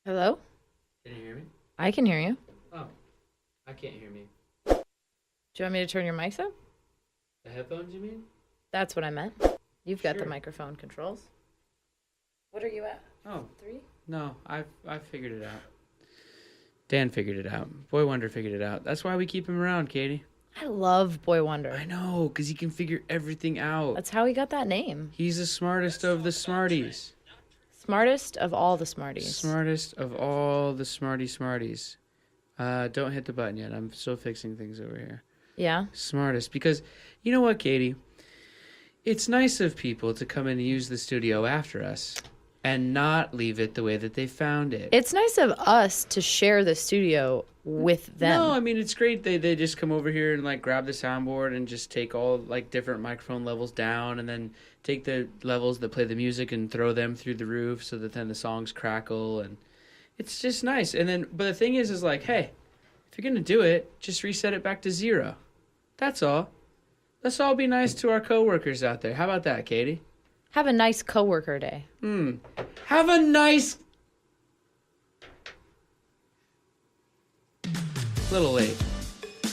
Hello? Can you hear me? I can hear you. Oh, I can't hear me. Do you want me to turn your mics up? The headphones, you mean? That's what I meant. You've got the Sure. microphone controls. What are you at? Oh, 3? no, I figured it out. Dan figured it out. Boy Wonder figured it out. That's why we keep him around, Katie. I love Boy Wonder. I know, because he can figure everything out. That's how he got that name. He's the smartest of the smarties. Smartest of all the smarties. Smartest of all the smarties. Don't hit the button yet. I'm still fixing things over here. Yeah? Smartest. Because, you know what, Katie? It's nice of people to come in and use the studio after us and not leave it the way that they found it. It's nice of us to share the studio with them. No, I mean, it's great. They just come over here and, like, grab the soundboard and just take all, like, different microphone levels down and then take the levels that play the music and throw them through the roof so that then the songs crackle. And it's just nice. And then, but the thing is like, hey, if you're going to do it, just reset it back to 0. That's all. Let's all be nice to our coworkers out there. How about that, Katie? Have a nice coworker day. Have a nice... Little late.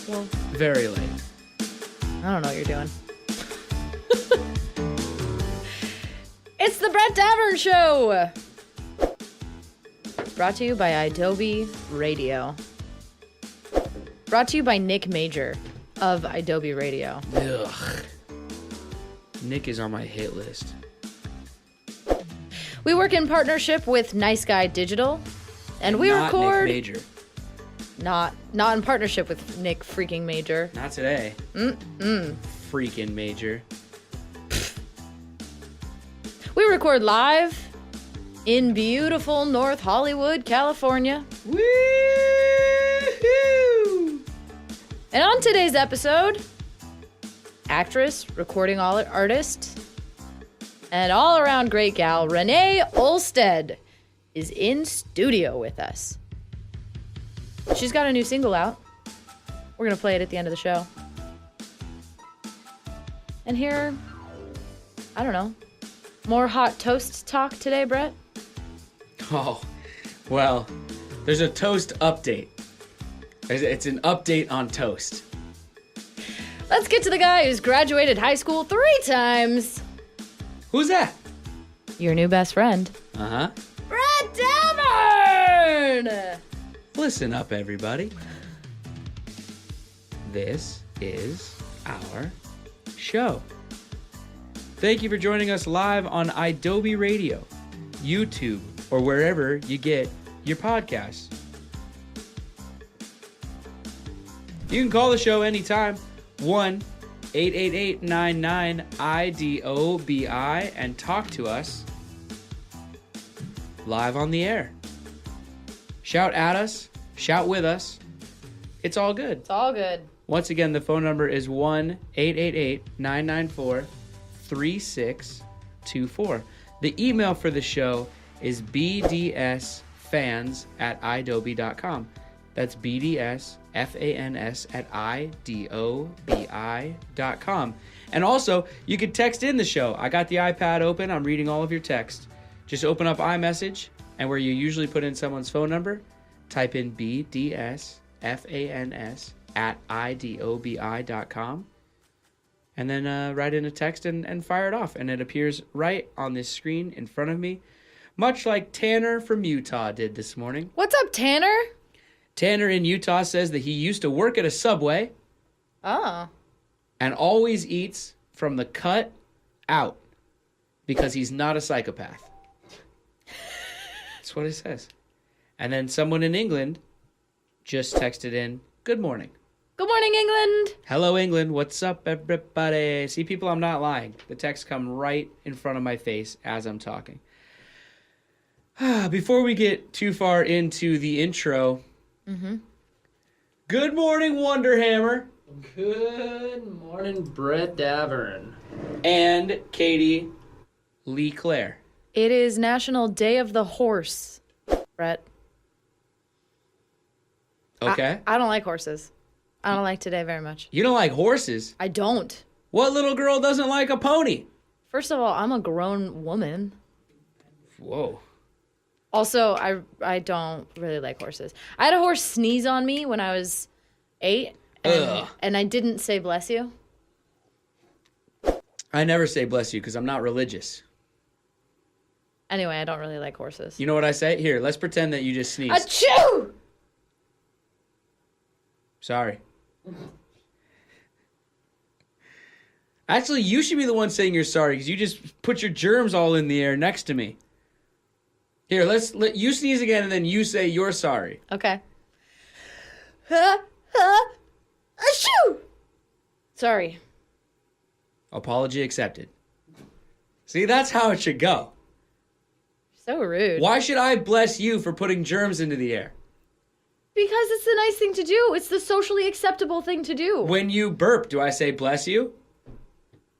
Well, Very late. I don't know what you're doing. It's the Brett Davern Show! Brought to you by Adobe Radio. Brought to you by Nick Major of Adobe Radio. Ugh. Nick is on my hit list. We work in partnership with Nice Guy Digital, and we Not record... Nick Major. Not in partnership with Nick freaking Major. Not today. Freaking Major. We record live in beautiful North Hollywood, California. Woo-hoo! And on today's episode, actress, recording artist, and all-around great gal, Renee Ousted, is in studio with us. She's got a new single out. We're going to play it at the end of the show. And here, I don't know, more hot toast talk today, Brett? Oh, well, there's a toast update. It's an update on toast. Let's get to the guy who's graduated high school 3 times. Who's that? Your new best friend, Uh-huh. Brett Davern! Listen up, everybody. This is our show. Thank you for joining us live on Adobe Radio, YouTube, or wherever you get your podcasts. You can call the show anytime, 1-888-99-IDOBI, and talk to us live on the air. Shout at us, shout with us. It's all good. It's all good. Once again, the phone number is 1-888-994-3624. The email for the show is bdsfans@idobi.com. That's bdsfans@idobi.com. And also, you can text in the show. I got the iPad open. I'm reading all of your text. Just open up iMessage, and where you usually put in someone's phone number, type in bdsfans@idobi.com. And then write in a text and fire it off. And it appears right on this screen in front of me, much like Tanner from Utah did this morning. What's up, Tanner? Tanner in Utah says that he used to work at a Subway Oh. and always eats from the cut out because he's not a psychopath. That's what it says. And then someone in England just texted in, "Good morning." Good morning, England. Hello, England. What's up, everybody? See, people, I'm not lying. The texts come right in front of my face as I'm talking. Before we get too far into the intro, Good morning, Wonderhammer. Good morning, Brett Davern. And Katie Lee Claire. It is National Day of the Horse, Brett. Okay. I don't like horses. I don't like today very much. You don't like horses? I don't. What little girl doesn't like a pony? First of all, I'm a grown woman. Whoa. Also, I don't really like horses. I had a horse sneeze on me when I was 8, and I didn't say bless you. I never say bless you because I'm not religious. Anyway, I don't really like horses. You know what I say? Here, let's pretend that you just sneezed. Achoo! Sorry. Actually, you should be the one saying you're sorry because you just put your germs all in the air next to me. Here, let you sneeze again and then you say you're sorry. Okay. Achoo! Sorry. Apology accepted. See, that's how it should go. So rude. Why should I bless you for putting germs into the air? Because it's the nice thing to do. It's the socially acceptable thing to do. When you burp, do I say bless you?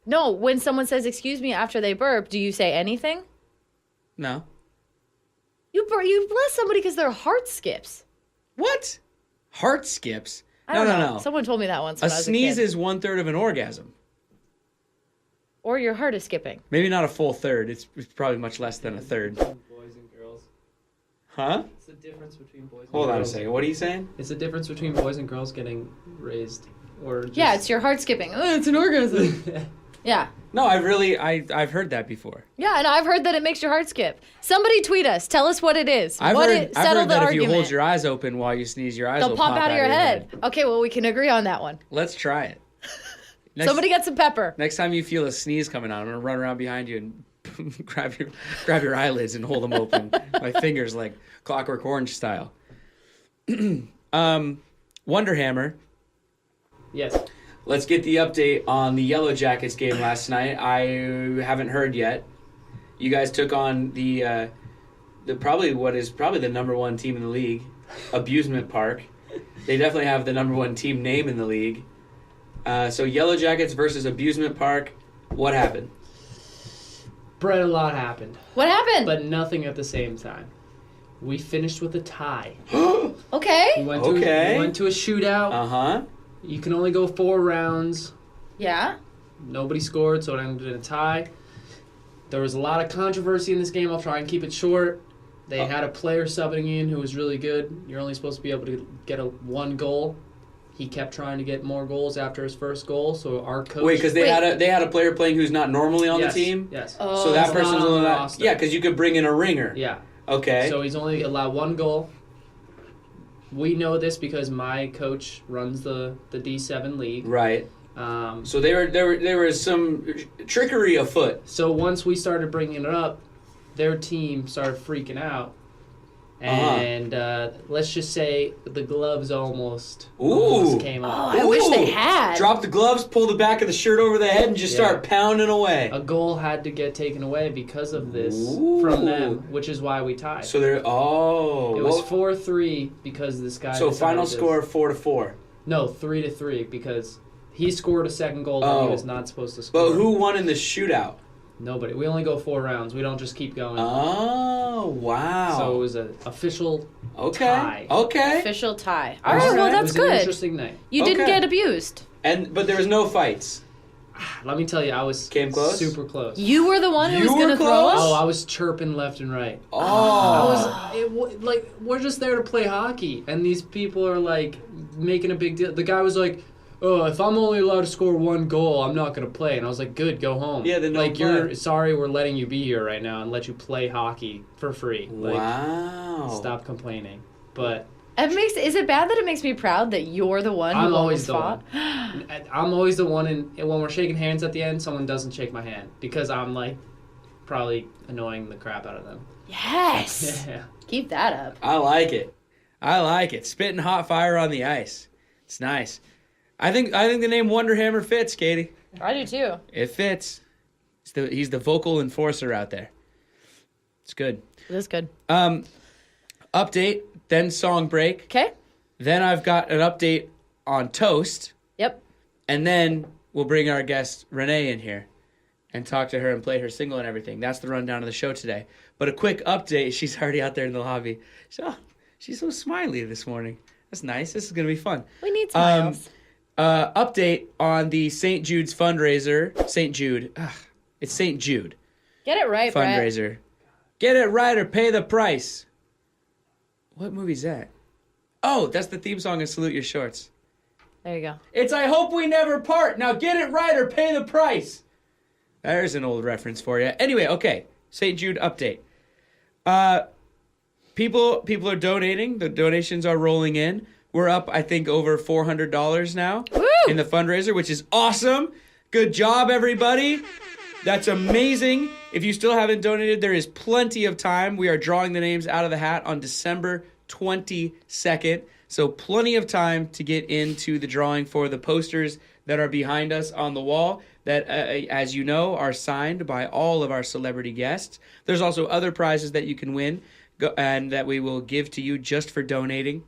No, when someone says excuse me after they burp, do you say anything? No. You bless somebody because their heart skips. What? Heart skips? I don't know. No. Someone told me that once A when I was sneeze a kid. is 1/3 of an orgasm. Or your heart is skipping. Maybe not a full third. It's probably much less than a third. Boys and girls. Huh? It's the difference between boys and Hold girls. on a second. What are you saying? It's the difference between boys and girls getting raised. Or just... Yeah, it's your heart skipping. Oh, it's an orgasm. Yeah. No, I've heard that before. Yeah, and I've heard that it makes your heart skip. Somebody tweet us. Tell us what it is. I've Settle heard the that argument. if you hold your eyes open while you sneeze, your eyes They'll will pop out of your head. Okay, well, we can agree on that one. Let's try it. Somebody get some pepper. Next time you feel a sneeze coming on, I'm gonna run around behind you and grab your eyelids and hold them open. My fingers like Clockwork Orange style. Wonder Hammer. Yes. Let's get the update on the Yellow Jackets game last night. I haven't heard yet. You guys took on the probably the number one team in the league, Abusement Park. They definitely have the number one team name in the league. So Yellow Jackets versus Abusement Park. What happened? Brett, a lot happened. What happened? But nothing at the same time. We finished with a tie. Okay. We went to a shootout. Uh-huh. You can only go 4 rounds. Yeah. Nobody scored, so it ended in a tie. There was a lot of controversy in this game. I'll try and keep it short. They had a player subbing in who was really good. You're only supposed to be able to get one goal. He kept trying to get more goals after his first goal, so our coach... Wait, because they had a player playing who's not normally on the team? Yes. Oh. So that He's person's not on only the allowed... roster. Yeah, because you could bring in a ringer. Yeah. Okay. So he's only allowed 1 goal. We know this because my coach runs the D7 league. Right. So there was some trickery afoot. So once we started bringing it up, their team started freaking out. And let's just say the gloves almost came off. I wish they had. Drop the gloves, pull the back of the shirt over the head, and just start pounding away. A goal had to get taken away because of this from them, which is why we tied. So they're... Oh. It was 4-3 because this guy... So final decided score 4-4. No, 3-3 because he scored a second goal that he was not supposed to score. But who won in the shootout? Nobody. We only go 4 rounds. We don't just keep going. Oh, wow. So it was an official tie. Okay. Official tie. All right, well, that's It was an good. interesting night. You didn't get abused. But there was no fights. Let me tell you, I was Came close? super close. You were the one who was going to throw close? us? Oh, I was chirping left and right. Oh. We're just there to play hockey, and these people are like making a big deal. The guy was like, "Oh, if I'm only allowed to score 1 goal, I'm not gonna play." And I was like, "Good, go home." Yeah, then don't play. You're sorry, we're letting you be here right now and let you play hockey for free. Wow. Stop complaining. But Is it bad that it makes me proud that you're the one who I'm always always the fought? one. I'm always the one, and when we're shaking hands at the end, someone doesn't shake my hand because I'm like probably annoying the crap out of them. Yes. Yeah. Keep that up. I like it. Spitting hot fire on the ice. It's nice. I think the name Wonder Hammer fits, Katie. I do too. It fits. He's the vocal enforcer out there. It's good. It is good. Update, then song break. Okay. Then I've got an update on Toast. Yep. And then we'll bring our guest Renee in here and talk to her and play her single and everything. That's the rundown of the show today. But a quick update. She's already out there in the lobby. She's so smiley this morning. That's nice. This is going to be fun. We need smiles. Update on the St. Jude's fundraiser. St. Jude. It's St. Jude. Get it right, Brett. Fundraiser. Get it right or pay the price. What movie's that? Oh, that's the theme song of Salute Your Shorts. There you go. It's I Hope We Never Part. Now get it right or pay the price. There's an old reference for you. Anyway, okay. St. Jude update. People are donating. The donations are rolling in. We're up, I think, over $400 now in the fundraiser, which is awesome. Good job, everybody. That's amazing. If you still haven't donated, there is plenty of time. We are drawing the names out of the hat on December 22nd. So plenty of time to get into the drawing for the posters that are behind us on the wall that, as you know, are signed by all of our celebrity guests. There's also other prizes that you can win and that we will give to you just for donating.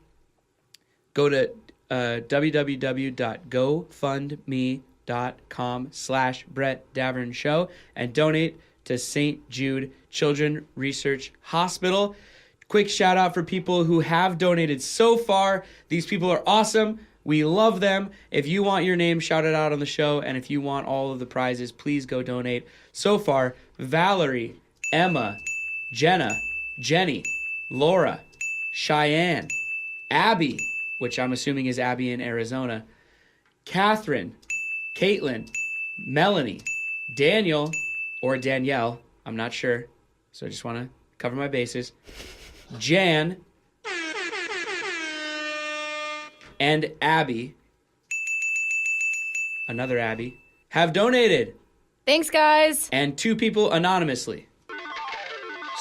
Go to www.gofundme.com/Brett Davern Show and donate to St. Jude Children's Research Hospital. Quick shout out for people who have donated so far. These people are awesome. We love them. If you want your name shouted out on the show and if you want all of the prizes, please go donate. So far, Valerie, Emma, Jenna, Jenny, Laura, Cheyenne, Abby, which I'm assuming is Abby in Arizona, Catherine, Caitlin, Melanie, Daniel, or Danielle, I'm not sure, so I just want to cover my bases, Jan, and Abby, another Abby, have donated. Thanks, guys. And 2 people anonymously.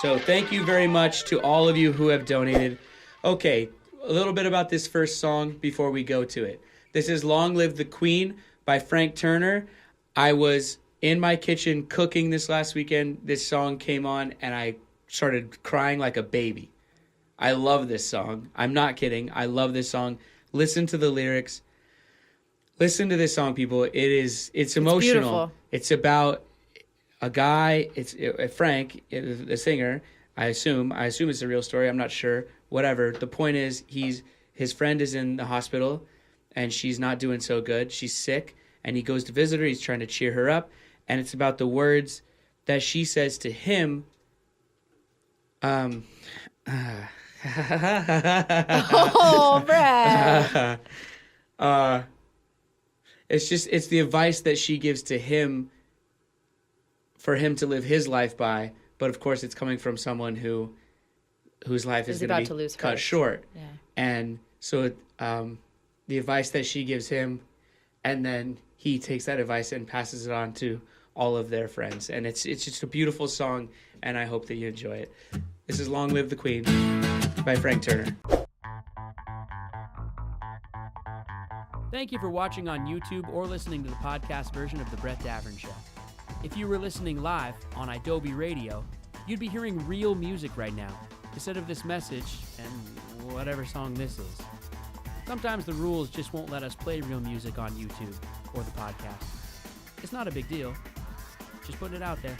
So thank you very much to all of you who have donated. Okay, a little bit about this first song before we go to it. This is Long Live the Queen by Frank Turner. I was in my kitchen cooking this last weekend. This song came on and I started crying like a baby. I love this song. I'm not kidding. I love this song. Listen to the lyrics. Listen to this song, people. It's emotional. Beautiful. It's about a guy. It's Frank, the singer. I assume it's a real story. I'm not sure. Whatever. The point is, his friend is in the hospital, and she's not doing so good. She's sick, and he goes to visit her. He's trying to cheer her up, and it's about the words that she says to him. Oh, Brad. It's the advice that she gives to him for him to live his life by, but of course it's coming from someone whose life is going to be cut short. Yeah. And so the advice that she gives him, and then he takes that advice and passes it on to all of their friends. And it's just a beautiful song, and I hope that you enjoy it. This is Long Live the Queen by Frank Turner. Thank you for watching on YouTube or listening to the podcast version of The Brett Davern Show. If you were listening live on Adobe Radio, you'd be hearing real music right now, instead of this message and whatever song this is. Sometimes the rules just won't let us play real music on YouTube or the podcast. It's not a big deal. Just putting it out there.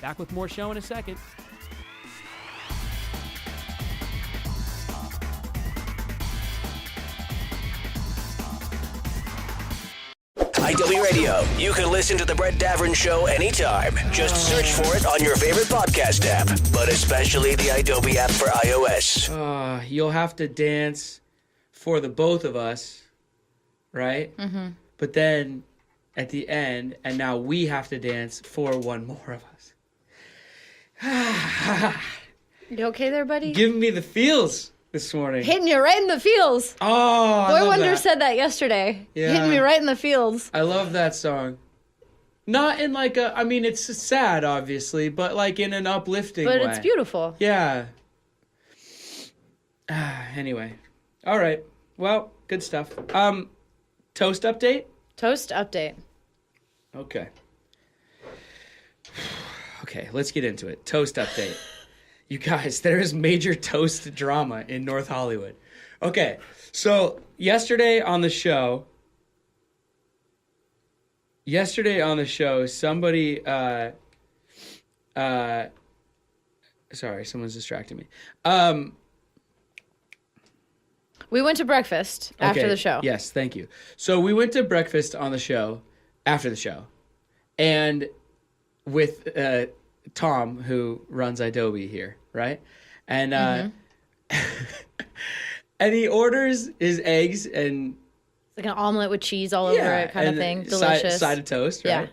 Back with more show in a second. IW Radio. You can listen to The Brett Davern Show anytime. Just search for it on your favorite podcast app, but especially the Adobe app for iOS. You'll have to dance for the both of us, right? Mm-hmm. But then at the end, and now we have to dance for one more of us. You okay there, buddy? Giving me the feels this morning. Hitting you right in the feels. Oh, Boy Wonder said that yesterday. Yeah. Hitting me right in the feels. I love that song. Not in like a, I mean, it's sad, obviously, but like in an uplifting way. But it's beautiful. Yeah. Anyway. All right. Well, good stuff. Toast update? Toast update. Okay. Okay, let's get into it. Toast update. You guys, there is major toast drama in North Hollywood. Okay, so yesterday on the show, somebody, sorry, someone's distracting me. We went to breakfast after the show. Yes, thank you. So we went to breakfast on the show, after the show, and with Tom, who runs Adobe here, right? And and he orders his eggs and It's like an omelet with cheese all over it kind of thing. Delicious. Side of toast, right? Yeah.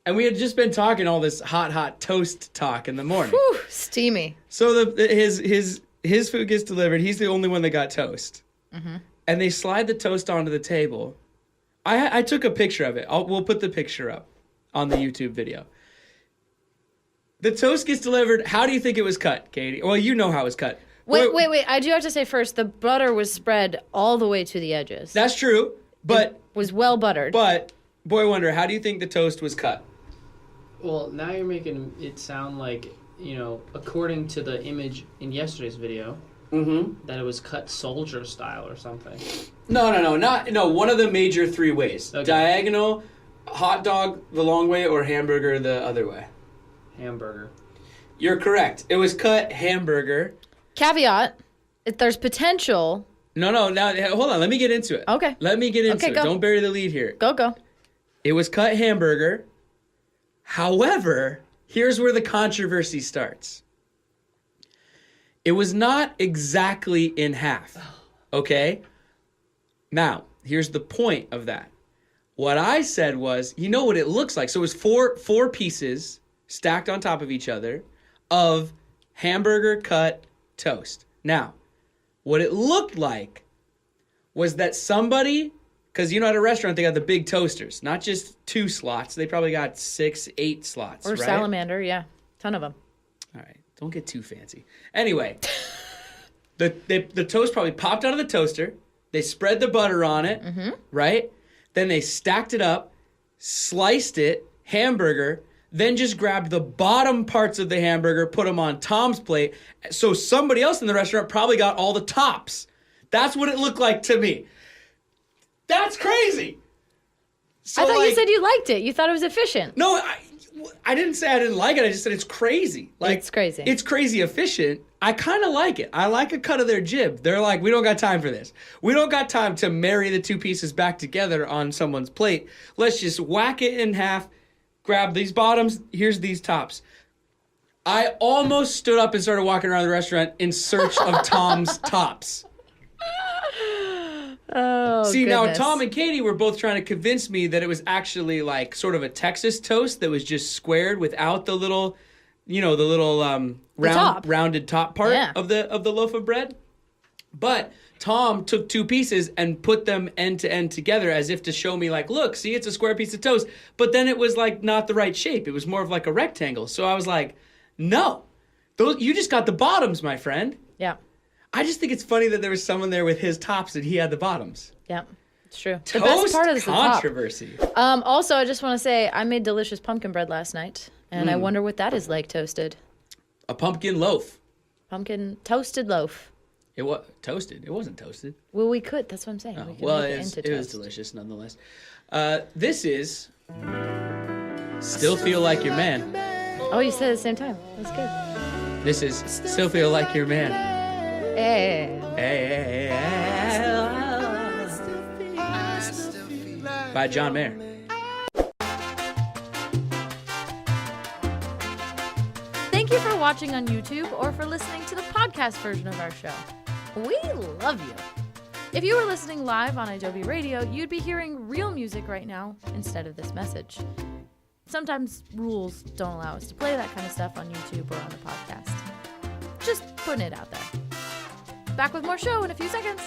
And we had just been talking all this hot toast talk in the morning. Whew, steamy. So his food gets delivered. He's the only one that got toast. And they slide the toast onto the table. I took a picture of it. We'll put the picture up on the YouTube video. The toast gets delivered. How do you think it was cut, Katie? Well, you know how it was cut. Wait. I do have to say first, the butter was spread all the way to the edges. That's true, but... It was well buttered. But, Boy Wonder, how do you think the toast was cut? Well, now you're making it sound like, according to the image in yesterday's video, that it was cut soldier style or something. No, one of the major three ways. Okay. Diagonal, hot dog the long way, or hamburger the other way. Hamburger. You're correct. It was cut hamburger. Caveat, if there's potential... No, now, hold on. Let me get into it. Okay. Let me get into it. Go. Don't bury the lead here. Go. It was cut hamburger. However, here's where the controversy starts. It was not exactly in half. Okay? Now, here's the point of that. What I said was, you know what it looks like. So it was four pieces stacked on top of each other of hamburger cut toast. Now, what it looked like was that somebody, because at a restaurant they got the big toasters, not just 2 slots. They probably got 6, 8 slots, Or right? salamander, yeah. Ton of them. All right, don't get too fancy. Anyway, the toast probably popped out of the toaster. They spread the butter on it, right? Then they stacked it up, sliced it, hamburger, then just grabbed the bottom parts of the hamburger, put them on Tom's plate. So somebody else in the restaurant probably got all the tops. That's what it looked like to me. That's crazy. So I thought you said you liked it. You thought it was efficient. No, I didn't say I didn't like it. I just said it's crazy. It's crazy. It's crazy efficient. I kind of like it. I like a cut of their jib. They're like, we don't got time for this. We don't got time to marry the 2 pieces back together on someone's plate. Let's just whack it in half, grab these bottoms, here's these tops. I almost stood up and started walking around the restaurant in search of Tom's tops. Oh, See, goodness. now Tom and Katie were both trying to convince me that it was actually like sort of a Texas toast that was just squared without the little, rounded top part of the loaf of bread. But Tom took 2 pieces and put them end to end together as if to show me like, look, see, it's a square piece of toast. But then it was like not the right shape. It was more of like a rectangle. So I was like, no, you just got the bottoms, my friend. Yeah. I just think it's funny that there was someone there with his tops and he had the bottoms. Yeah. It's true. Toast The best part is the top. controversy. Also, I just want to say I made delicious pumpkin bread last night, and I wonder what that is like toasted. A pumpkin loaf. Pumpkin toasted loaf. It was toasted. It wasn't toasted. Well, we could. That's what I'm saying. Oh, we could well, make it into was toast. delicious nonetheless. This is Still Feel Like Your Man. Oh, you said it at the same time. That's good. This is Still Feel Like Your Man. Hey. Hey. By John Mayer. Thank you for watching on YouTube or for listening to the podcast version of our show. We love you. If you were listening live on Adobe Radio, you'd be hearing real music right now instead of this message. Sometimes rules don't allow us to play that kind of stuff on YouTube or on the podcast. Just putting it out there. Back with more show in a few seconds.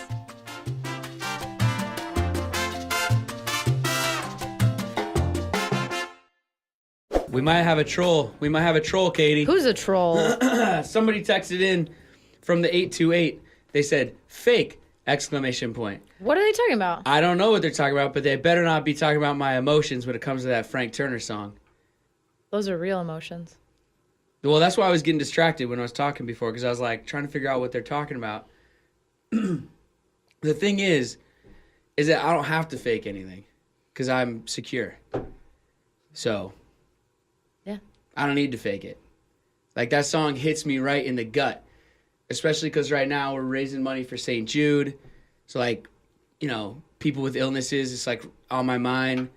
We might have a troll. Katie. Who's a troll? Somebody texted in from the 828. They said, fake! Exclamation point. What are they talking about? I don't know what they're talking about, but they better not be talking about my emotions when it comes to that Frank Turner song. Those are real emotions. Well, that's why I was getting distracted when I was talking before, because I was like trying to figure out what they're talking about. The thing is that I don't have to fake anything because I'm secure. So, Yeah. I don't need to fake it. Like, that song hits me right in the gut, especially because right now we're raising money for St. Jude. So, like, people with illnesses, it's like on my mind.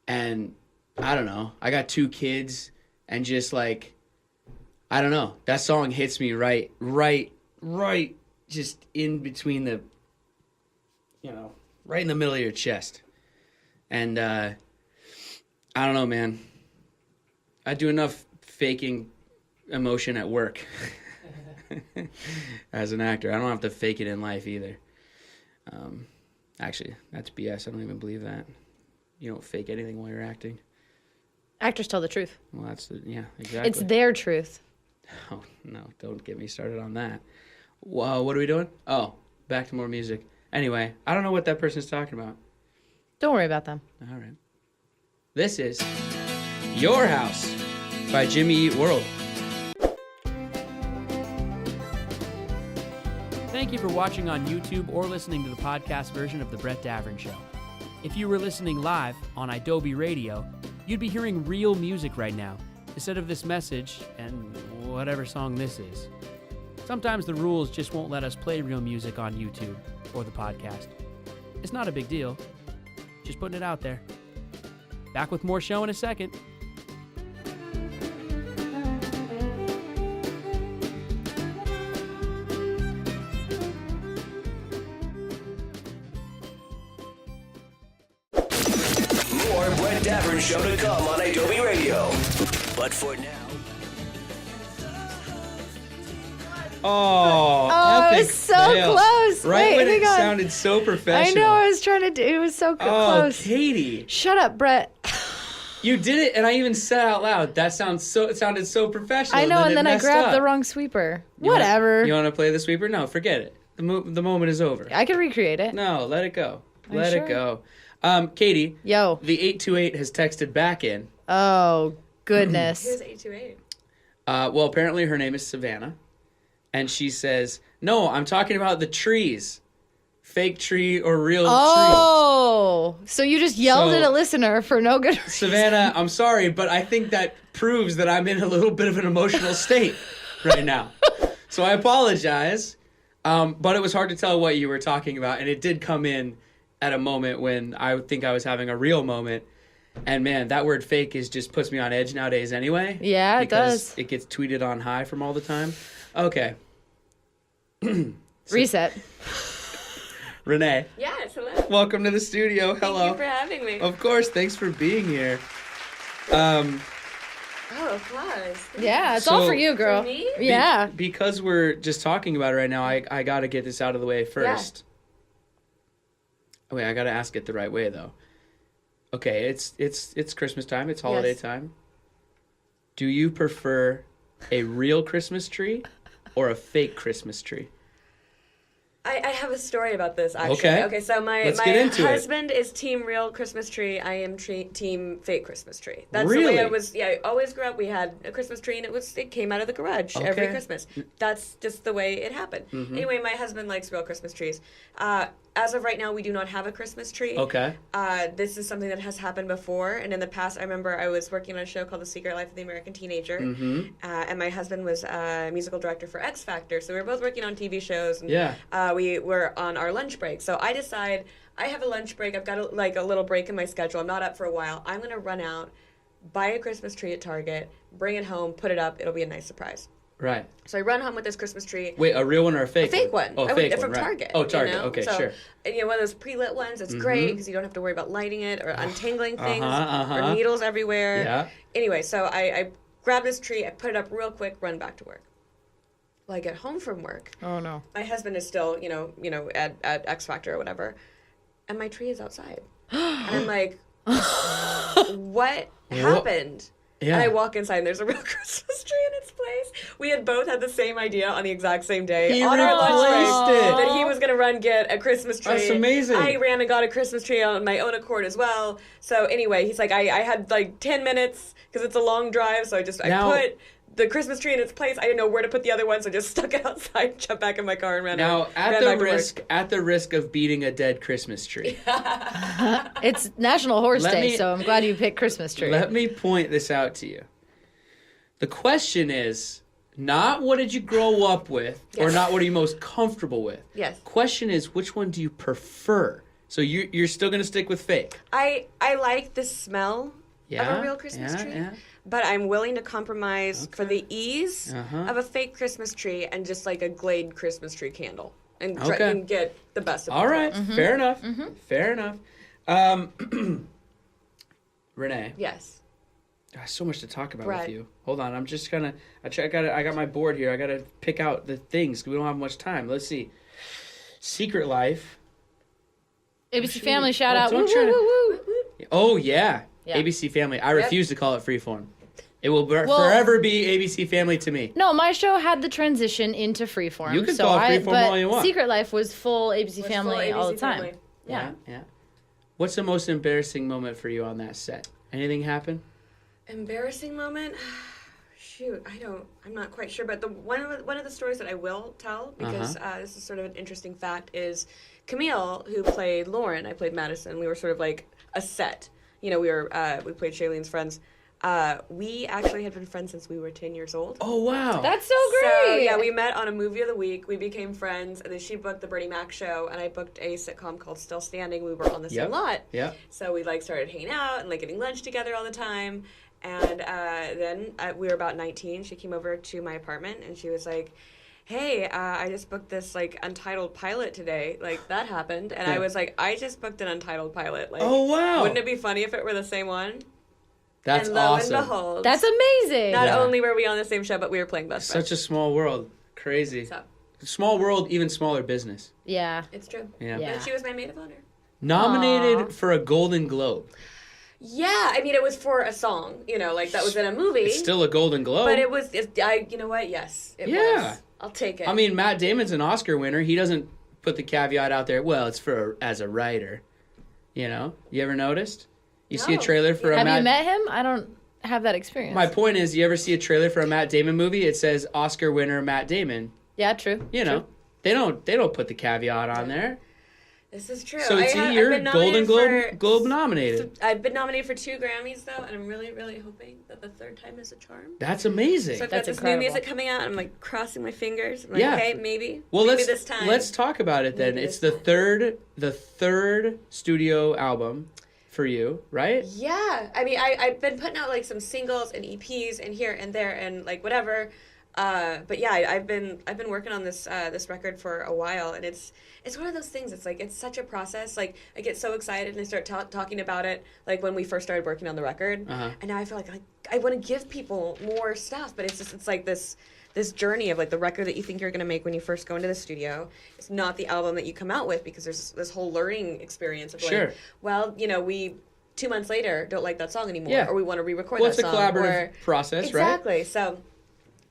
And I don't know. I got 2 kids. and just like, I don't know, that song hits me right, just in between the, right in the middle of your chest. And I don't know, man. I do enough faking emotion at work as an actor. I don't have to fake it in life either. Actually, that's BS. I don't even believe that. You don't fake anything while you're acting. Actors tell the truth. Well, yeah, exactly. It's their truth. Oh, no, don't get me started on that. What are we doing? Oh, back to more music. Anyway, I don't know what that person's talking about. Don't worry about them. All right. This is Your House by Jimmy Eat World. Thank you for watching on YouTube or listening to the podcast version of The Brett Davern Show. If you were listening live on Adobe Radio, you'd be hearing real music right now, instead of this message and whatever song this is. Sometimes the rules just won't let us play real music on YouTube or the podcast. It's not a big deal. Just putting it out there. Back with more show in a second. More Brett Davern Show to come on Adobe Radio. But for now... Oh, it was so close. Right Wait, when it hang on. sounded so professional. I know, I was trying to do it. Was so close. Oh, Katie. Shut up, Brett. You did it, and I even said out loud, it sounded so professional. I know, and then I grabbed up. the wrong sweeper. Whatever. You want to play the sweeper? No, forget it. The moment is over. I can recreate it. No, let it go. Let sure? it go. Katie. Yo. The 828 has texted back in. Oh, goodness. Who's 828? Well, apparently her name is Savannah. And she says, no, I'm talking about the trees. Fake tree or real tree. Oh, so you just yelled at a listener for no good reason. Savannah, I'm sorry, but I think that proves that I'm in a little bit of an emotional state right now. So I apologize. But it was hard to tell what you were talking about. And it did come in at a moment when I think I was having a real moment. And man, that word fake just puts me on edge nowadays anyway. Yeah, it does. It gets tweeted on high from all the time. Okay. Reset. Renee. Yes, hello. Welcome to the studio. Hello. Thank you for having me. Of course, thanks for being here. Oh, applause. Yeah, it's So- all for you, girl. For me? Yeah. Because we're just talking about it right now, I got to get this out of the way first. Oh, wait, I got to ask it the right way, though. Okay, it's Christmas time. It's holiday Yes. time. Do you prefer a real Christmas tree or a fake Christmas tree? I have a story about this, actually. Okay. So Let's my get into it. husband is team real Christmas tree. I am team fake Christmas tree. That's Really? the way I was. Yeah, I always grew up. We had a Christmas tree, and it came out of the garage every Okay. Christmas. That's just the way it happened. Anyway, my husband likes real Christmas trees. As of right now, we do not have a Christmas tree. Okay. This is something that has happened before, and in the past, I remember I was working on a show called The Secret Life of the American Teenager, and my husband was a musical director for X Factor, so we were both working on TV shows, and we were on our lunch break. So I decide, I have a lunch break, I've got a little break in my schedule, I'm not up for a while, I'm going to run out, buy a Christmas tree at Target, bring it home, put it up, it'll be a nice surprise. Right. So I run home with this Christmas tree. Wait, a real one or a fake one? A fake one. Oh, I fake went one, from right. Target. Oh, Target. You know? Okay, so, sure. And one of those pre-lit ones, it's great because you don't have to worry about lighting it or untangling things Uh-huh. or needles everywhere. Yeah. Anyway, so I grab this tree, I put it up real quick, run back to work. Well, I get home from work. Oh, no. My husband is still, at X Factor or whatever, and my tree is outside. And I'm like, what happened? Yeah. And I walk inside, and there's a real Christmas tree in its place. We had both had the same idea on the exact same day. He on our lunch replaced break, it. that he was going to run get a Christmas tree. That's amazing. I ran and got a Christmas tree on my own accord as well. So anyway, he's like, I had like 10 minutes because it's a long drive, so I put the Christmas tree in its place. I didn't know where to put the other one, so I just stuck it outside, jumped back in my car, and ran Now, ran at back to the risk of beating a dead Christmas tree, It's National Horse Let Day, me- so I'm glad you picked Christmas tree. let me point this out to you. The question is not what did you grow up with or Yes. not what are you most comfortable with. Yes. Question is which one do you prefer? So you're still going to stick with fake. I like the smell of Yeah, a real Christmas yeah, tree. yeah. but I'm willing to compromise for the ease of a fake Christmas tree and just like a Glade Christmas tree candle and, and get the best of it. All right, fair enough. Fair enough. Renee. Yes. There's so much to talk about with you. Hold on, I'm just gonna. I got my board here. I gotta pick out the things. We don't have much time. Let's see. Secret Life. ABC Family shout out. Oh yeah, ABC Family. I refuse to call it Freeform. It will forever be ABC Family to me. No, my show had the transition into Freeform. You can call it Freeform all you want. Secret Life was full ABC Family all the time. Family. Yeah. What's the most embarrassing moment for you on that set? Anything happen? Embarrassing moment? Shoot, I'm not quite sure. But one of the stories that I will tell, because this is sort of an interesting fact, is Camille, who played Lauren, I played Madison. We were sort of like a set. You know, we played Shailene's friends. We actually had been friends since we were 10 years old. Oh, wow. That's so great. So, yeah, we met on a movie of the week. We became friends, and then she booked the Bernie Mac show, and I booked a sitcom called Still Standing. We were on the same lot. Yeah. So we, like, started hanging out and, like, getting lunch together all the time. And then we were about 19. She came over to my apartment, and she was like, hey, I just booked this, like, Untitled pilot today. Like, that happened. And I was like, I just booked an Untitled pilot. Like, oh, wow. Wouldn't it be funny if it were the same one? That's and lo awesome. and behold, that's amazing. Not only were we on the same show, but we were playing best friends. Such a small world. Crazy. So. Small world, even smaller business. Yeah. It's true. Yeah. But she was my maid of honor. Nominated for a Golden Globe. Yeah, I mean, it was for a song, you know, like that was in a movie. It's still a Golden Globe. But it was, you know what? Yes, it was. I'll take it. I mean, Matt Damon's an Oscar winner. He doesn't put the caveat out there, well, it's as a writer. You know? You ever noticed? You see a trailer for Have you met him? I don't have that experience. My point is, you ever see a trailer for a Matt Damon movie? It says Oscar winner Matt Damon. Yeah, true. You know, they don't put the caveat on there. This is true. So you're Golden Globe nominated. I've been nominated for 2 Grammys, though, and I'm really, really hoping that the third time is a charm. That's amazing. So I've That's got this incredible. new music coming out, and I'm, like, crossing my fingers. I'm like, okay, maybe. Well, maybe this time. Let's talk about it then. It's the third studio album for you, right? Yeah. I mean, I've been putting out, like, some singles and EPs and here and there and, like, whatever. But yeah, I've been working on this record for a while, and it's one of those things. It's like, it's such a process. Like, I get so excited and I start talking about it, like when we first started working on the record, and now I feel like I want to give people more stuff, but it's like this journey of, like, the record that you think you're going to make when you first go into the studio. It's not the album that you come out with, because there's this whole learning experience of, like, well, you know, we 2 months later don't like that song anymore, or we want to re-record that song. Well, it's a collaborative process, right? Exactly. So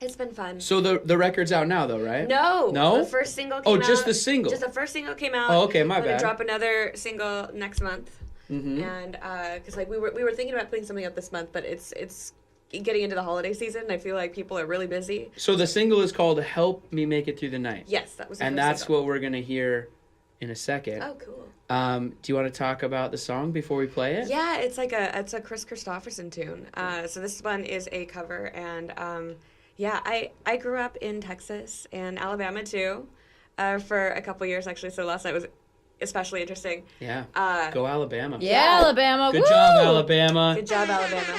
it's been fun. So the record's out now, though, right? No. The first single came out. Oh, just the single? Just the first single came out. Oh, okay, my bad. I'm going to drop another single next month. And, because, like, we were thinking about putting something up this month, but it's getting into the holiday season, and I feel like people are really busy. So the single is called Help Me Make It Through the Night. Yes, that was the And first that's single. what we're going to hear in a second. Oh, cool. Do you want to talk about the song before we play it? Yeah, it's a Chris Christopherson tune. So this one is a cover, and yeah, I grew up in Texas and Alabama too, for a couple years actually. So last night was especially interesting. Yeah. Go Alabama. Yeah, Alabama. Good Woo! job, Alabama. Good job, Alabama.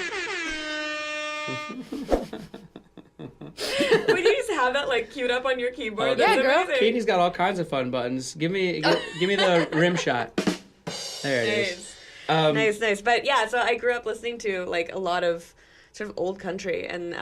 Would you just have that, like, queued up on your keyboard? Oh, yeah, girl. Katie's got all kinds of fun buttons. Give me the rim shot. There it is. Nice. But yeah, so I grew up listening to, like, a lot of sort of old country, and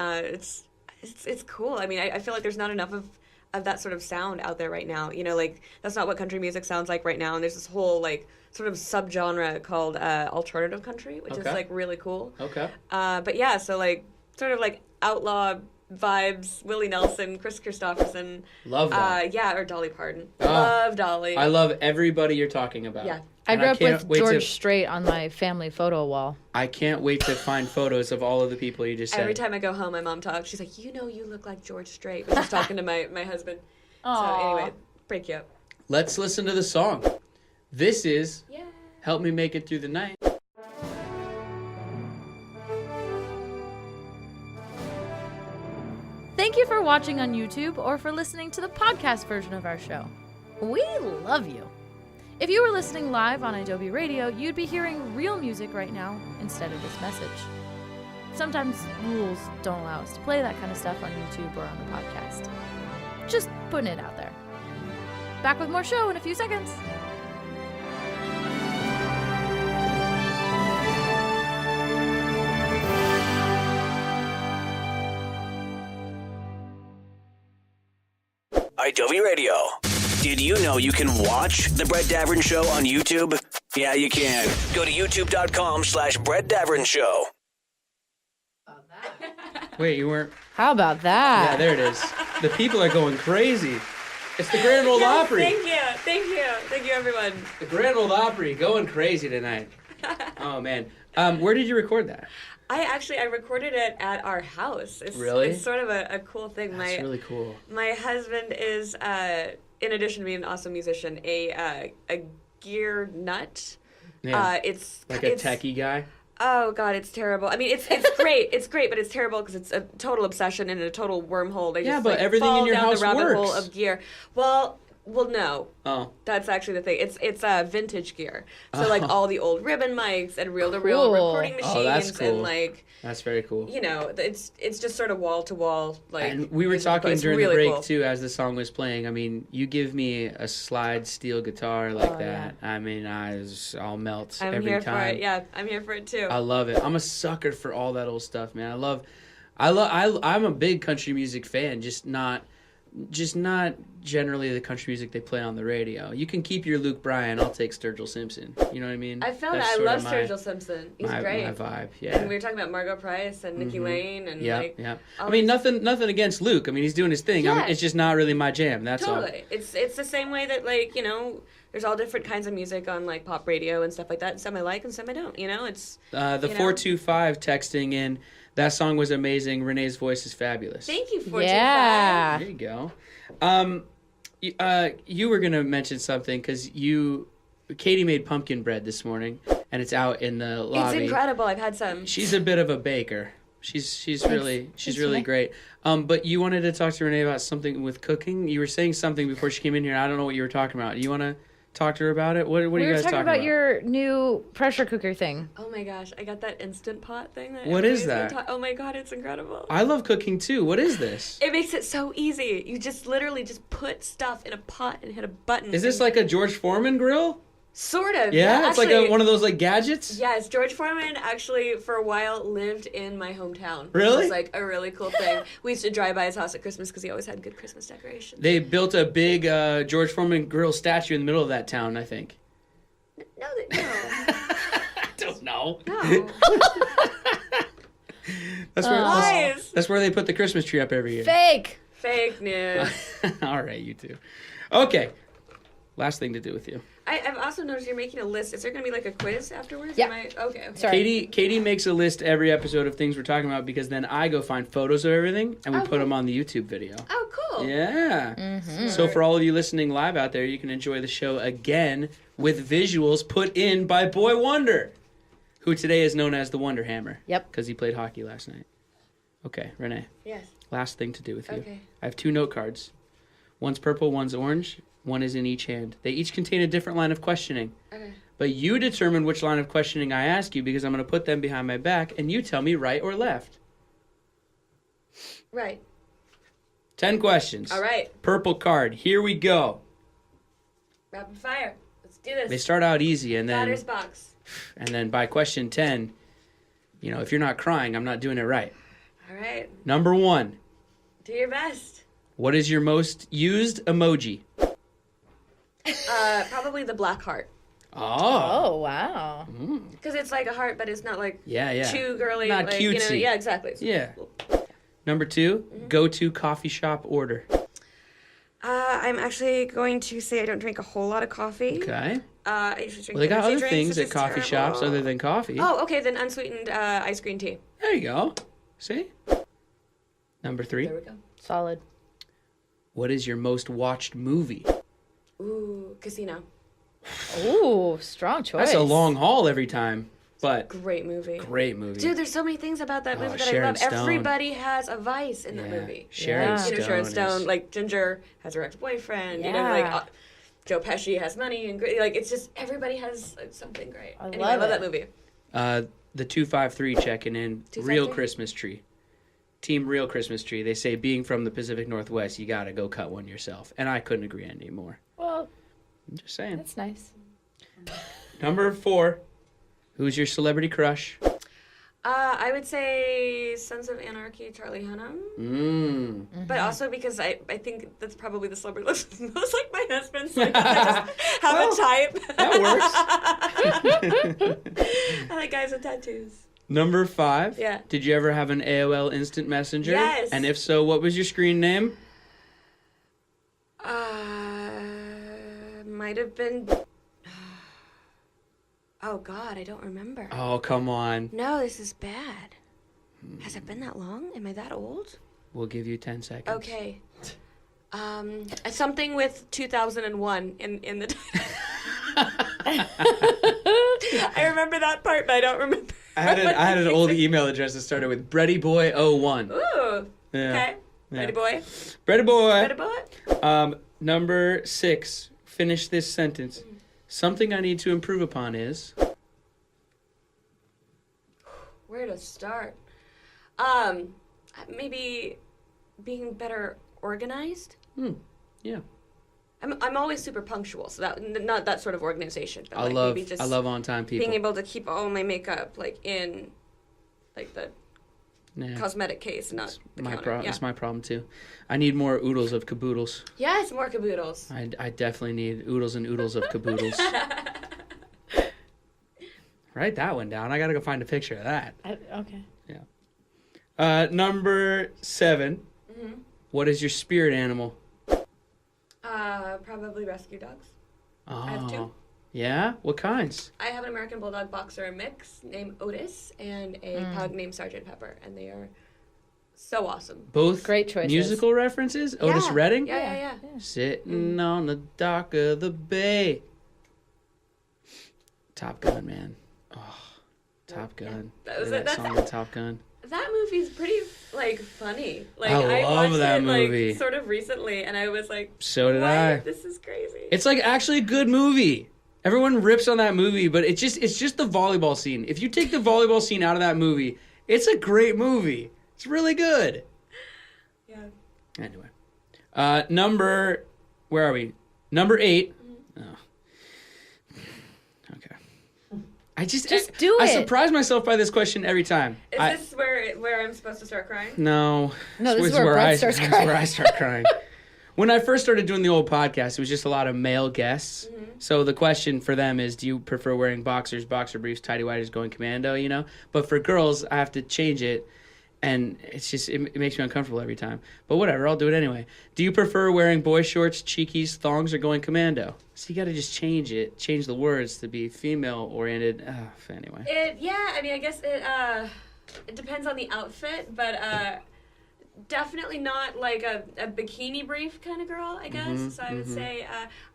it's cool. I mean, I feel like there's not enough of that sort of sound out there right now. You know, like, that's not what country music sounds like right now. And there's this whole, like, sort of subgenre called alternative country, which is, like, really cool. Okay. But yeah, so, like, sort of like outlaw vibes, Willie Nelson, Chris Christopherson. Love that. Yeah, or Dolly Parton. Love Dolly. I love everybody you're talking about. Yeah. I grew up with George Strait on my family photo wall. I can't wait to find photos of all of the people you just said. Every time I go home, my mom talks. She's like, you know, you look like George Strait. But she's talking to my husband. Aww. So anyway, pretty cute. Let's listen to the song. This is Help Me Make It Through the Night. Thank you for watching on YouTube or for listening to the podcast version of our show. We love you. If you were listening live on Adobe Radio, you'd be hearing real music right now instead of this message. sometimes rules don't allow us to play that kind of stuff on YouTube or on the podcast. Just putting it out there. Back with more show in a few seconds. IW Radio. Did you know you can watch The Brett Davern Show on YouTube? Yeah, you can. Go to youtube.com/Brett Davern Show. Wait, you weren't... How about that? Yeah, there it is. The people are going crazy. It's the Grand Ole Opry. Thank you, everyone. The Grand Ole Opry going crazy tonight. Oh, man. Where did you record that? I recorded it at our house. Really? It's sort of a cool thing. That's really cool. My husband is, in addition to being an awesome musician, a gear nut. Yeah. It's a techie guy. Oh God, it's terrible. I mean, it's great. It's great, but it's terrible because it's a total obsession and a total wormhole. They just, but everything fall in your down house the rabbit works. hole of gear. Well, no. Oh. That's actually the thing. It's vintage gear. So like all the old ribbon mics and reel-to-reel Cool. recording machines that's cool. and like. That's very cool. You know, it's just sort of wall to wall like. And we were musical. talking It's during really the break cool. too, as the song was playing. I mean, you give me a slide steel guitar like that. Yeah. I mean, I'll melt I'm every here time. for it. Yeah, I'm here for it too. I love it. I'm a sucker for all that old stuff, man. I'm a big country music fan, just not generally the country music they play on the radio. You can keep your Luke Bryan. I'll take Sturgill Simpson. You know what I mean? I felt That's I sort love of Sturgill Simpson. He's my great. My vibe, yeah. And we were talking about Margot Price and Nikki Lane and Yeah, like. yeah. all I mean, these- nothing against Luke. I mean, he's doing his thing. I mean, Yeah. it's just not really my jam. That's all. Totally. It's the same way that like, you know, there's all different kinds of music on like pop radio and stuff like that. Some I like and some I don't. You know, it's. The you know? 425 texting in. That song was amazing. Renee's voice is fabulous. Thank you, 425. Yeah. There you go. You were gonna mention something because Katie made pumpkin bread this morning, and it's out in the lobby. It's incredible. I've had some. She's a bit of a baker. She's really Renee. great. But you wanted to talk to Renee about something with cooking. You were saying something before she came in here. I don't know what you were talking about. You want to talk to her about it? What are you guys talking talking about your new pressure cooker thing. Oh my gosh, I got that Instant Pot thing. What is that? Oh my god, it's incredible. I love cooking too. What is this? It makes it so easy. You just literally just put stuff in a pot and hit a button. Is this like a George Foreman grill? Sort of. Yeah, it's actually, like one of those like gadgets. Yes, George Foreman actually for a while lived in my hometown. Really? It was like a really cool thing. We used to drive by his house at Christmas because he always had good Christmas decorations. They built a big George Foreman grill statue in the middle of that town, I think. No. I don't know. No. That's that's where they put the Christmas tree up every year. Fake. Fake news. All right, you two. Okay. Last thing to do with you. I've also noticed you're making a list. Is there going to be like a quiz afterwards? Yeah. Okay. Sorry. Katie makes a list every episode of things we're talking about because then I go find photos of everything and we put them on the YouTube video. Oh, cool. Yeah. Mm-hmm. So for all of you listening live out there, you can enjoy the show again with visuals put in by Boy Wonder, who today is known as the Wonder Hammer. Yep. Because he played hockey last night. Okay, Renee. Yes. Last thing to do with you. Okay. I have 2 note cards. One's purple, one's orange. One is in each hand. They each contain a different line of questioning. Okay. But you determine which line of questioning I ask you because I'm going to put them behind my back and you tell me right or left. Right. 10 questions. All right. Purple card. Here we go. Rapid fire. Let's do this. They start out easy and Batter's box. then by question 10, you know, if you're not crying, I'm not doing it right. All right. Number 1. Do your best. What is your most used emoji? Probably the black heart. Oh, wow. Because it's like a heart, but it's not like Yeah. too girly. Not like, cutesy. You know, yeah, exactly. Yeah. Number 2, go-to coffee shop order. I'm actually going to say I don't drink a whole lot of coffee. Okay. I usually drink Well, they got energy other drinks, things which at is coffee terrible. shops other than coffee. Oh, okay, then unsweetened ice green tea. There you go. See? Number 3. There we go. Solid. What is your most watched movie? Ooh, Casino. Ooh, strong choice. That's a long haul every time, but Great movie. great movie. Dude, there's so many things about that movie that Sharon I love. Stone. Everybody has a vice in that movie. Sharon Yeah. Stone. You know, Sharon Stone, is- like Ginger has her ex-boyfriend. You know, Yeah. like Joe Pesci has money and like it's just everybody has like, something great. Anyway, I love love it. that movie. the 253 checking in. 253? Real Christmas tree. Team Real Christmas Tree. They say being from the Pacific Northwest, you got to go cut one yourself. And I couldn't agree anymore. Well, I'm just saying. that's nice. Number 4. Who's your celebrity crush? I would say Sons of Anarchy, Charlie Hunnam. But also because I think that's probably the celebrity looks most like my husband's. Like, I just have a type. That works. I like guys with tattoos. Number 5. Yeah. Did you ever have an AOL Instant Messenger? Yes. And if so, what was your screen name? Might have been... Oh, God, I don't remember. Oh, come on. No, this is bad. Has it been that long? Am I that old? We'll give you 10 seconds. Okay. Something with 2001 in the title. I remember that part, but I don't remember. I had an old email address that started with BreadyBoy01. Ooh. Yeah. Okay. Yeah. Ready, boy? Bready Boy. Ready, boy? Number 6. Finish this sentence. Something I need to improve upon is... Where to start? Maybe being better organized. Yeah. I'm always super punctual, so that not that sort of organization. But I maybe just love on time people. being able to keep all my makeup like in, like the cosmetic case, not the counter. It's my problem too. I need more oodles of caboodles. Yes, more caboodles. I definitely need oodles and oodles of caboodles. Write that one down. I gotta go find a picture of that. Okay. Yeah. Number 7. Mm-hmm. What is your spirit animal? Probably rescue dogs. Oh. I have 2. Yeah? What kinds? I have an American Bulldog Boxer mix named Otis and a pug named Sergeant Pepper, and they are so awesome. Both great choices. Musical references? Otis Redding? Yeah. Sitting on the dock of the bay. Top Gun, man. Oh, Top Gun. Yeah. That was That it. song in Top Gun. That movie's pretty, like, funny. Like, I love watched that it, movie. Like, sort of recently, and I was like, So did what? I. This is crazy. It's like actually a good movie. Everyone rips on that movie, but it's just the volleyball scene. If you take the volleyball scene out of that movie, it's a great movie. It's really good. Yeah. Anyway. Where are we? Number 8. Oh. Okay. Just do it. I surprise myself by this question every time. Is this where I'm supposed to start crying? No. No, this is where Brett starts crying. This is where I start crying. When I first started doing the old podcast, it was just a lot of male guests. Mm-hmm. So the question for them is, do you prefer wearing boxers, boxer briefs, tighty whities, going commando, you know? But for girls, I have to change it, and it's just, it makes me uncomfortable every time. But whatever, I'll do it anyway. Do you prefer wearing boy shorts, cheekies, thongs, or going commando? So you got to just change the words to be female-oriented. Anyway. I guess it depends on the outfit, but... definitely not like a bikini brief kind of girl, I guess. So I would say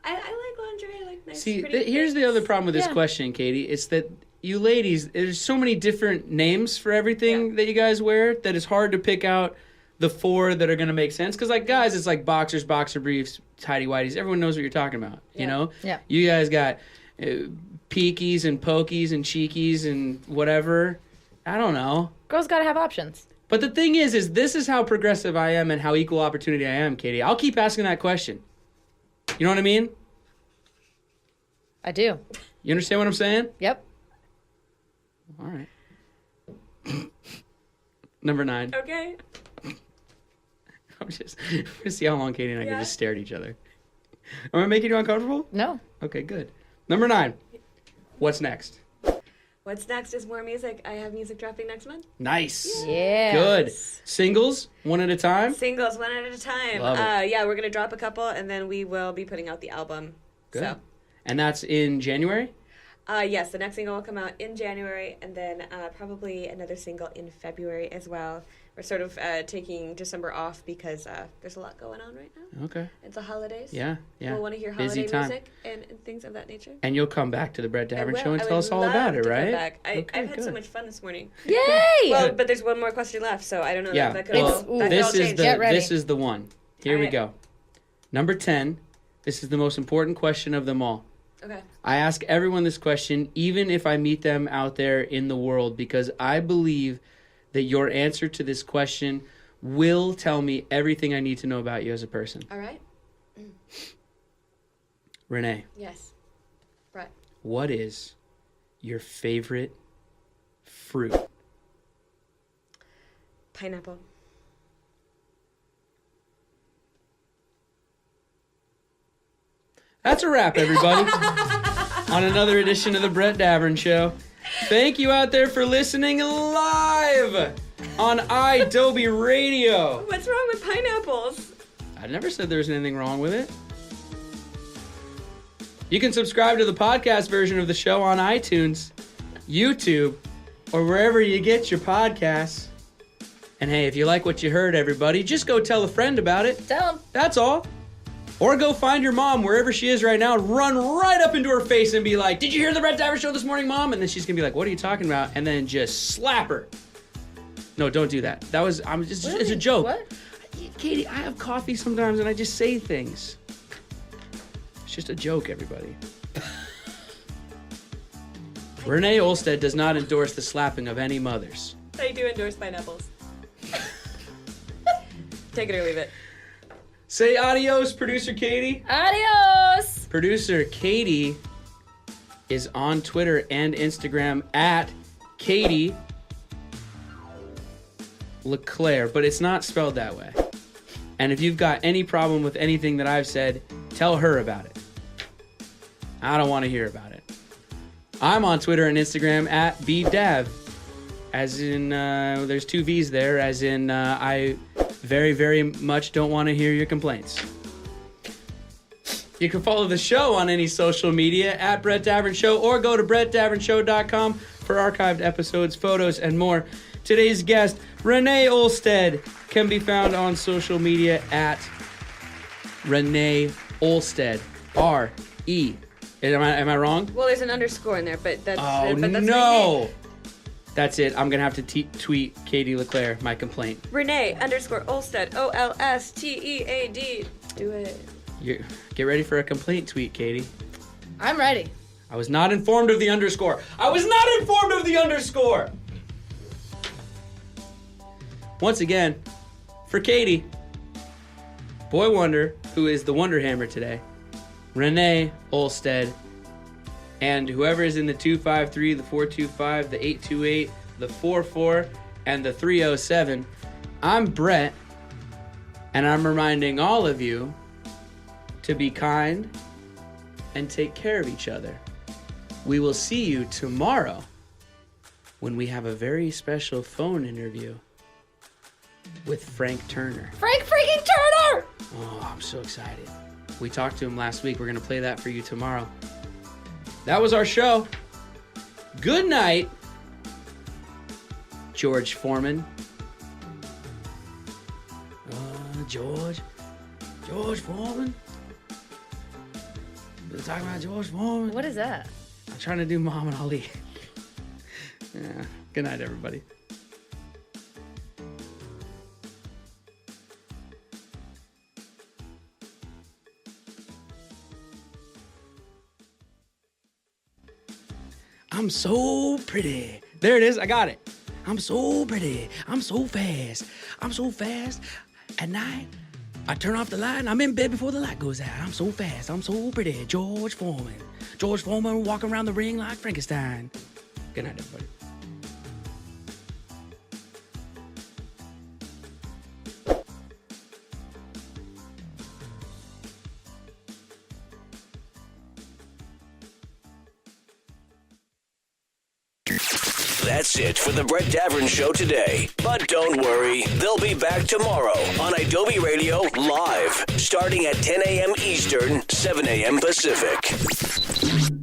I like lingerie. I like nice. See, here's the other problem with this question, Katie. It's that you ladies, there's so many different names for everything that you guys wear that it's hard to pick out the 4 that are going to make sense. Because like guys, it's like boxers, boxer briefs, tighty whities. Everyone knows what you're talking about. You know. Yeah. You guys got peekies and pokies and cheekies and whatever. I don't know. Girls got to have options. But the thing is this is how progressive I am and how equal opportunity I am, Katie. I'll keep asking that question. You know what I mean? I do. You understand what I'm saying? Yep. All right. Number 9. Okay. I'm gonna see how long Katie and I can just stare at each other. Am I making you uncomfortable? No. Okay, good. Number 9. What's next? What's next is more music. I have music dropping next month. Nice. Yeah. Good. Singles, one at a time? Singles, one at a time. Love it. Yeah, we're going to drop a couple, and then we will be putting out the album. Good. So. And that's in January? Yes, the next single will come out in January, and then probably another single in February as well. We're sort of taking December off because there's a lot going on right now. Okay. It's the holidays. Yeah. We'll want to hear holiday music and things of that nature. And you'll come back to the Brett Davern Show and tell us all about it, right? Back. I've had so much fun this morning. Yay! Well, but there's one more question left, so I don't know. Yeah. That could all change. This is the one. Here we right. go. Number 10. This is the most important question of them all. Okay. I ask everyone this question, even if I meet them out there in the world, because I believe that your answer to this question will tell me everything I need to know about you as a person. All right. Renee. Yes. Brett. What is your favorite fruit? Pineapple. That's a wrap, everybody, on another edition of the Brett Davern Show. Thank you out there for listening live on iDoby Radio. What's wrong with pineapples? I never said there was anything wrong with it. You can subscribe to the podcast version of the show on iTunes, YouTube, or wherever you get your podcasts. And hey, if you like what you heard, everybody, just go tell a friend about it. Tell them. That's all. Or go find your mom wherever she is right now, run right up into her face and be like, "Did you hear the Brett Davern Show this morning, Mom?" And then she's going to be like, "What are you talking about?" And then just slap her. No, don't do that. It's a joke. What? Katie, I have coffee sometimes and I just say things. It's just a joke, everybody. Renee Ousted does not endorse the slapping of any mothers. I do endorse pineapples. Take it or leave it. Say adios, Producer Katie. Adios. Producer Katie is on Twitter and Instagram at Katie LeClaire, but it's not spelled that way. And if you've got any problem with anything that I've said, tell her about it. I don't want to hear about it. I'm on Twitter and Instagram at BDav, as in, there's 2 V's there, as in, I very, very much don't want to hear your complaints. You can follow the show on any social media at Brett Davern Show, or go to brettdavernshow.com for archived episodes, photos, and more. Today's guest, Renee Ousted, can be found on social media at Renee Ousted. R-E. Am I wrong? Well, there's an underscore in there, but that's... Oh, but that's no! Renee. That's it. I'm going to have to tweet Katie LeClaire my complaint. Renee _Ousted. OLSTEAD. Do it. Get ready for a complaint tweet, Katie. I'm ready. I was not informed of the underscore. I was not informed of the underscore! Once again, for Katie, Boy Wonder, who is the Wonder Hammer today, Renee Ousted, and whoever is in the 253, the 425, the 828, the 44, and the 307, I'm Brett, and I'm reminding all of you to be kind and take care of each other. We will see you tomorrow when we have a very special phone interview with Frank Turner. Frank freaking Turner! Oh, I'm so excited. We talked to him last week. We're going to play that for you tomorrow. That was our show. Good night, George Foreman. George Foreman? We're talking about George Foreman. What is that? I'm trying to do Muhammad Ali. Yeah. Good night, everybody. I'm so pretty. There it is. I got it. I'm so pretty. I'm so fast. I'm so fast. At night, I turn off the light and I'm in bed before the light goes out. I'm so fast. I'm so pretty. George Foreman. George Foreman walking around the ring like Frankenstein. Good night, everybody. That's it for the Brett Davern Show today. But don't worry, they'll be back tomorrow on iDoby Radio Live, starting at 10 a.m. Eastern, 7 a.m. Pacific.